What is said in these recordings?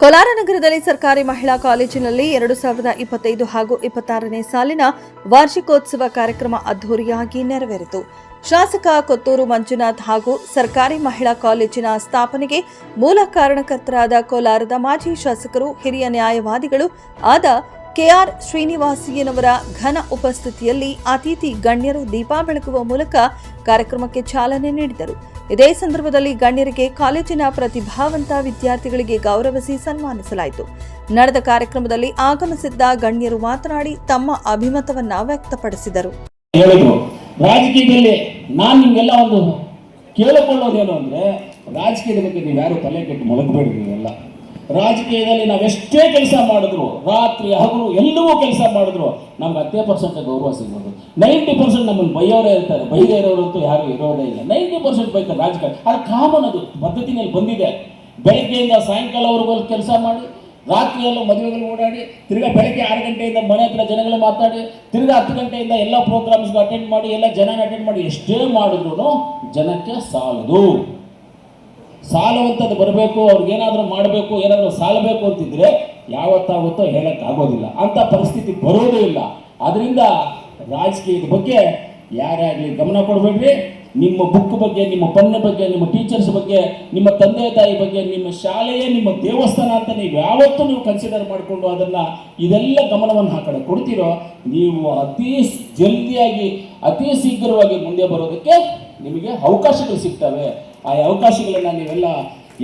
ಕೋಲಾರ ನಗರದಲ್ಲಿ ಸರ್ಕಾರಿ ಮಹಿಳಾ ಕಾಲೇಜಿನಲ್ಲಿ 2025 ಹಾಗೂ 26ನೇ ಸಾಲಿನ ವಾರ್ಷಿಕೋತ್ಸವ ಕಾರ್ಯಕ್ರಮ ಅದ್ದೂರಿಯಾಗಿ ನೆರವೇರಿತು. ಶಾಸಕ ಕೊತ್ತೂರು ಮಂಜುನಾಥ್ ಹಾಗೂ ಸರ್ಕಾರಿ ಮಹಿಳಾ ಕಾಲೇಜಿನ ಸ್ಥಾಪನೆಗೆ ಮೂಲ ಕಾರಣಕರ್ತರಾದ ಕೋಲಾರದ ಮಾಜಿ ಶಾಸಕರು, ಹಿರಿಯ ನ್ಯಾಯವಾದಿಗಳು ಆದ ಕೆಆರ್ ಶ್ರೀನಿವಾಸಯ್ಯನವರ ಘನ ಉಪಸ್ಥಿತಿಯಲ್ಲಿ ಅತಿಥಿ ಗಣ್ಯರು ದೀಪ ಬೆಳಗುವ ಮೂಲಕ ಕಾರ್ಯಕ್ರಮಕ್ಕೆ ಚಾಲನೆ ನೀಡಿದರು. ಇದೇ ಸಂದರ್ಭದಲ್ಲಿ ಗಣ್ಯರಿಗೆ ಕಾಲೇಜಿನ ಪ್ರತಿಭಾವಂತ ವಿದ್ಯಾರ್ಥಿಗಳಿಗೆ ಗೌರವಿಸಿ ಸನ್ಮಾನಿಸಲಾಯಿತು. ನಡೆದ ಕಾರ್ಯಕ್ರಮದಲ್ಲಿ ಆಗಮಿಸಿದ್ದ ಗಣ್ಯರು ಮಾತನಾಡಿ ತಮ್ಮ ಅಭಿಮತವನ್ನ ವ್ಯಕ್ತಪಡಿಸಿದರು. ರಾಜಕೀಯದಲ್ಲಿ ನಾನು ನಿಮ್ಗೆಲ್ಲ ಒಂದು ಕೇಳಿಕೊಳ್ಳೋದೇನು ಅಂದ್ರೆ, ರಾಜಕೀಯದ ಬಗ್ಗೆ ನೀವು ಯಾರು ತಲೆ ಕೆಟ್ಟು ಮಲಗಬೇಡ್ರಿ. ಎಲ್ಲ ರಾಜಕೀಯದಲ್ಲಿ ನಾವೆಷ್ಟೇ ಕೆಲಸ ಮಾಡಿದ್ರು, ರಾತ್ರಿ ಹಗಲು ಎಲ್ಲವೂ ಕೆಲಸ ಮಾಡಿದ್ರು, ನಮ್ಗೆ 10% ಗೌರವ ಸಿಗ್ಬೋದು. 90% ನಮ್ಮನ್ನು ಬೈಯೋರೇ ಇರ್ತಾರೆ. ಬೈದೇ ಇರೋರಂತೂ ಯಾರು ಇರೋದೇ ಇಲ್ಲ. 90% ಬೈತಾರೆ ರಾಜಕಾರಣ. ಅದು ಕಾಮನ್, ಅದು ಪದ್ಧತಿನಲ್ಲಿ ಬಂದಿದೆ. ಬೆಳಗ್ಗೆಯಿಂದ ಸಾಯಂಕಾಲವರೆಗೂ ಕೆಲಸ ಮಾಡಿ, ರಾತ್ರಿಯಲ್ಲೂ ಮದುವೆಗಳು ಓಡಾಡಿ, ತಿರ್ಗಾ ಬೆಳಗ್ಗೆ 6 ಗಂಟೆಯಿಂದ ಮನೆ ಹತ್ರ ಜನಗಳು ಮಾತಾಡಿ, ತಿರ್ಗಾ 10 ಗಂಟೆಯಿಂದ ಎಲ್ಲ ಪ್ರೋಗ್ರಾಮ್ಸ್ಗೂ ಅಟೆಂಡ್ ಮಾಡಿ, ಎಲ್ಲ ಜನನ ಅಟೆಂಡ್ ಮಾಡಿ, ಎಷ್ಟೇ ಮಾಡಿದ್ರು ಜನಕ್ಕೆ ಸಾಲದು. ಸಾಲವಂಥದ್ದು ಬರಬೇಕು, ಅವ್ರಿಗೇನಾದರೂ ಮಾಡಬೇಕು, ಏನಾದರೂ ಸಾಲಬೇಕು ಅಂತಿದ್ರೆ ಯಾವತ್ತಾಗುತ್ತೋ ಹೇಳೋಕ್ಕಾಗೋದಿಲ್ಲ. ಅಂಥ ಪರಿಸ್ಥಿತಿ ಬರೋದೂ ಇಲ್ಲ. ಅದರಿಂದ ರಾಜಕೀಯದ ಬಗ್ಗೆ ಯಾರೇ ಆಗಲಿ ಗಮನ ಕೊಡಬೇಡ್ರಿ. ನಿಮ್ಮ ಬುಕ್ ಬಗ್ಗೆ, ನಿಮ್ಮ ಪನ್ನ ಬಗ್ಗೆ, ನಿಮ್ಮ ಟೀಚರ್ಸ್ ಬಗ್ಗೆ, ನಿಮ್ಮ ತಂದೆ ತಾಯಿ ಬಗ್ಗೆ, ನಿಮ್ಮ ಶಾಲೆಯೇ ನಿಮ್ಮ ದೇವಸ್ಥಾನ ಅಂತ ನೀವು ಯಾವತ್ತೂ ನೀವು ಕನ್ಸಿಡರ್ ಮಾಡಿಕೊಂಡು ಅದನ್ನು ಇದೆಲ್ಲ ಗಮನವನ್ನು ಆ ಕಡೆ ಕೊಡ್ತೀರೋ, ನೀವು ಅತಿ ಜಲ್ದಿಯಾಗಿ ಅತಿ ಶೀಘ್ರವಾಗಿ ಮುಂದೆ ಬರೋದಕ್ಕೆ ನಿಮಗೆ ಅವಕಾಶಗಳು ಸಿಗ್ತವೆ. ಆ ಅವಕಾಶಗಳನ್ನು ನೀವೆಲ್ಲ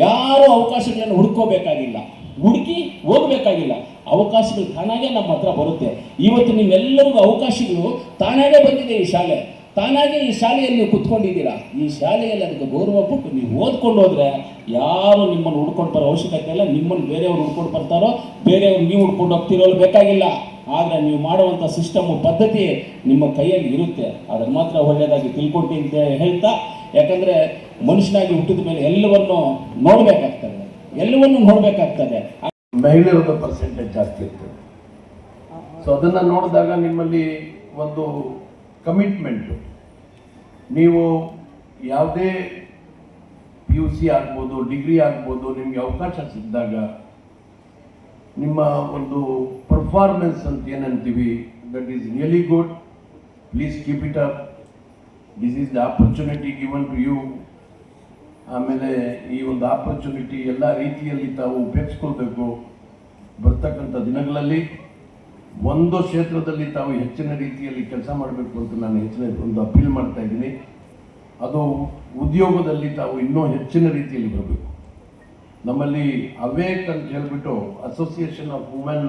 ಯಾರೂ ಅವಕಾಶಗಳನ್ನು ಹುಡ್ಕೋಬೇಕಾಗಿಲ್ಲ, ಹುಡುಕಿ ಹೋಗಬೇಕಾಗಿಲ್ಲ. ಅವಕಾಶಗಳು ತಾನಾಗೇ ನಮ್ಮ ಹತ್ರ ಬರುತ್ತೆ. ಇವತ್ತು ನಿಮ್ಮೆಲ್ಲರಿಗೂ ಅವಕಾಶಗಳು ತಾನಾಗೇ ಬಂದಿದೆ. ಈ ಶಾಲೆ ತಾನಾಗೇ, ಈ ಶಾಲೆಯಲ್ಲಿ ನೀವು ಕುತ್ಕೊಂಡಿದ್ದೀರಾ. ಈ ಶಾಲೆಯಲ್ಲಿ ಅದಕ್ಕೆ ಗೌರವ ಕೊಟ್ಟು ನೀವು ಓದ್ಕೊಂಡು ಹೋದರೆ ಯಾರು ನಿಮ್ಮನ್ನು ಹುಡ್ಕೊಂಡು ಬರೋ ಅವಶ್ಯಕತೆ ಇಲ್ಲ. ನಿಮ್ಮನ್ನು ಬೇರೆಯವ್ರು ಹುಡ್ಕೊಂಡು ಬರ್ತಾರೋ, ಬೇರೆಯವ್ರು ನೀವು ಹುಡ್ಕೊಂಡು ಹೋಗ್ತಿರೋ ಬೇಕಾಗಿಲ್ಲ. ಆದರೆ ನೀವು ಮಾಡುವಂಥ ಸಿಸ್ಟಮು, ಪದ್ಧತಿ ನಿಮ್ಮ ಕೈಯಲ್ಲಿ ಇರುತ್ತೆ. ಅದನ್ನು ಮಾತ್ರ ಒಳ್ಳೆಯದಾಗಿ ತಿಳ್ಕೊಳ್ತೀನಿ ಅಂತ ಹೇಳ್ತಾ, ಯಾಕಂದರೆ ಮನುಷ್ಯನಾಗಿ ಹುಟ್ಟಿದ ಮೇಲೆ ಎಲ್ಲವನ್ನು ನೋಡಬೇಕಾಗ್ತದೆ. ಮಹಿಳೆಯರದ ಪರ್ಸೆಂಟೇಜ್ ಜಾಸ್ತಿ ಇರ್ತದೆ. ಸೊ ಅದನ್ನು ನೋಡಿದಾಗ ನಿಮ್ಮಲ್ಲಿ ಒಂದು ಕಮಿಟ್ಮೆಂಟು, ನೀವು ಯಾವುದೇ PUC ಆಗ್ಬೋದು, ಡಿಗ್ರಿ ಆಗ್ಬೋದು, ನಿಮಗೆ ಅವಕಾಶ ಸಿಕ್ಕಿದಾಗ ನಿಮ್ಮ ಒಂದು ಪರ್ಫಾರ್ಮೆನ್ಸ್ ಅಂತ ಏನಂತೀವಿ, that is really good. Please keep it up. This is the opportunity given to you. ಆಮೇಲೆ ಈ ಒಂದು ಆಪರ್ಚುನಿಟಿ ಎಲ್ಲ ರೀತಿಯಲ್ಲಿ ತಾವು ಉಪಯೋಗಿಸ್ಕೊಳ್ಬೇಕು. ಬರ್ತಕ್ಕಂಥ ದಿನಗಳಲ್ಲಿ ಒಂದು ಕ್ಷೇತ್ರದಲ್ಲಿ ತಾವು ಹೆಚ್ಚಿನ ರೀತಿಯಲ್ಲಿ ಕೆಲಸ ಮಾಡಬೇಕು ಅಂತ ನಾನು ಹೆಚ್ಚಿನ ಒಂದು ಅಪೀಲ್ ಮಾಡ್ತಾ ಇದ್ದೀನಿ. ಅದು ಉದ್ಯೋಗದಲ್ಲಿ ತಾವು ಇನ್ನೂ ಹೆಚ್ಚಿನ ರೀತಿಯಲ್ಲಿ ಬರಬೇಕು. ನಮ್ಮಲ್ಲಿ ಅವೇಕ್ ಅಂತ ಹೇಳ್ಬಿಟ್ಟು ಅಸೋಸಿಯೇಷನ್ ಆಫ್ ವುಮೆನ್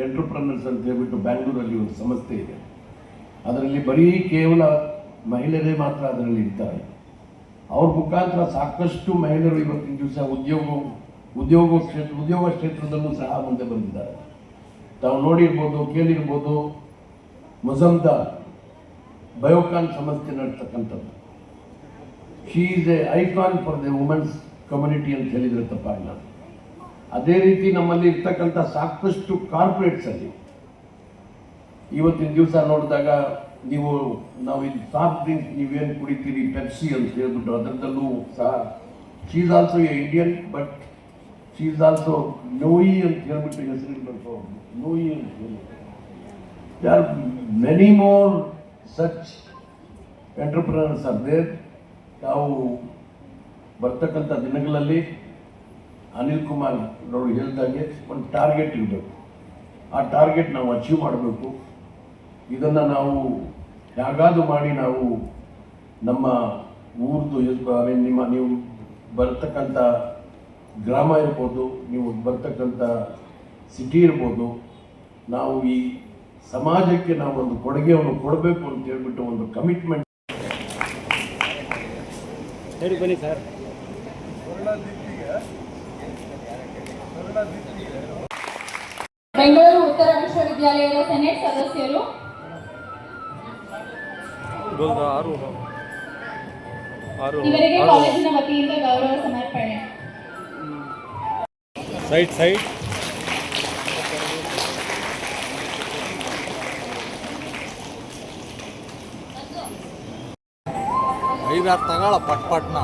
ಎಂಟರ್ಪ್ರನರ್ಸ್ ಅಂತ ಹೇಳ್ಬಿಟ್ಟು ಬ್ಯಾಂಗ್ಳೂರಲ್ಲಿ ಒಂದು ಸಂಸ್ಥೆ ಇದೆ. ಅದರಲ್ಲಿ ಬರೀ ಕೇವಲ ಮಹಿಳೆಯರೇ ಮಾತ್ರ ಅದರಲ್ಲಿ ಇರ್ತಾರೆ. ಅವ್ರ ಮುಖಾಂತರ ಸಾಕಷ್ಟು ಮಹಿಳೆಯರು ಇವತ್ತಿನ ದಿವಸ ಉದ್ಯೋಗ ಕ್ಷೇತ್ರದಲ್ಲೂ ಸಹ ಮುಂದೆ ಬಂದಿದ್ದಾರೆ. ತಾವು ನೋಡಿರ್ಬೋದು, ಕೇಳಿರ್ಬೋದು, ಮುಜಮ್ದಾರ್ ಬಯೋಕಾನ್ ಸಂಸ್ಥೆ ನಡೆಸ್ತಕ್ಕಂಥದ್ದು. She is a icon for the women's community ಅಂತ ಹೇಳಿದ್ರೆ ತಪ್ಪಾಗಿಲ್ಲ. ಅದೇ ರೀತಿ ನಮ್ಮಲ್ಲಿ ಇರ್ತಕ್ಕಂಥ ಸಾಕಷ್ಟು ಕಾರ್ಪೊರೇಟ್ಸಲ್ಲಿ ಇವತ್ತಿನ ದಿವಸ ನೋಡಿದಾಗ ನಾವು ಇದು ಸಾಫ್ಟ್ ಡ್ರಿಂಕ್ಸ್ ನೀವೇನು ಕುಡಿತೀರಿ, ಪೆಪ್ಸಿ ಅಂತ ಹೇಳ್ಬಿಟ್ಟು ಅದರಲ್ಲೂ ಸಹ she is also a Indian, but she is also Nooyi ಅಂತ ಹೇಳ್ಬಿಟ್ಟು ಹೆಸರಿರ್ಬೇಕು. ನೋಯಿ ಅಂತ ಹೇಳಿ they are many more such entrepreneurs are there. ತಾವು ಬರ್ತಕ್ಕಂಥ ದಿನಗಳಲ್ಲಿ ಅನಿಲ್ ಕುಮಾರ್ ಅವರು ಹೇಳಿದಾಗೆ ಒಂದು ಟಾರ್ಗೆಟ್ ಇರಬೇಕು. ಆ ಟಾರ್ಗೆಟ್ ನಾವು ಅಚೀವ್ ಮಾಡಬೇಕು. ಇದನ್ನು ನಾವು ಹೇಗಾದರೂ ಮಾಡಿ ನಾವು ನಮ್ಮ ಊರ್ದು ನೀವು ಬರ್ತಕ್ಕಂಥ ಗ್ರಾಮ ಇರ್ಬೋದು, ನೀವು ಬರ್ತಕ್ಕಂಥ ಸಿಟಿ ಇರ್ಬೋದು, ನಾವು ಈ ಸಮಾಜಕ್ಕೆ ನಾವು ಒಂದು ಕೊಡುಗೆಯನ್ನು ಕೊಡಬೇಕು ಅಂತ ಹೇಳ್ಬಿಟ್ಟು ಒಂದು ಕಮಿಟ್ಮೆಂಟ್. ಬನ್ನಿ ಸರ್. ಬೆಂಗಳೂರು ಉತ್ತರ ವಿಶ್ವವಿದ್ಯಾಲಯದ ಸೆನೆಟ್ ಸದಸ್ಯರು ಇವರಿಗೆ ಕಾಲೇಜಿನ ವತಿಯಿಂದ ಗೌರವ ಸಮರ್ಪಣೆ. ಸೈಡ್ 5-6 ತಗೊಳ ಪಟ್ನ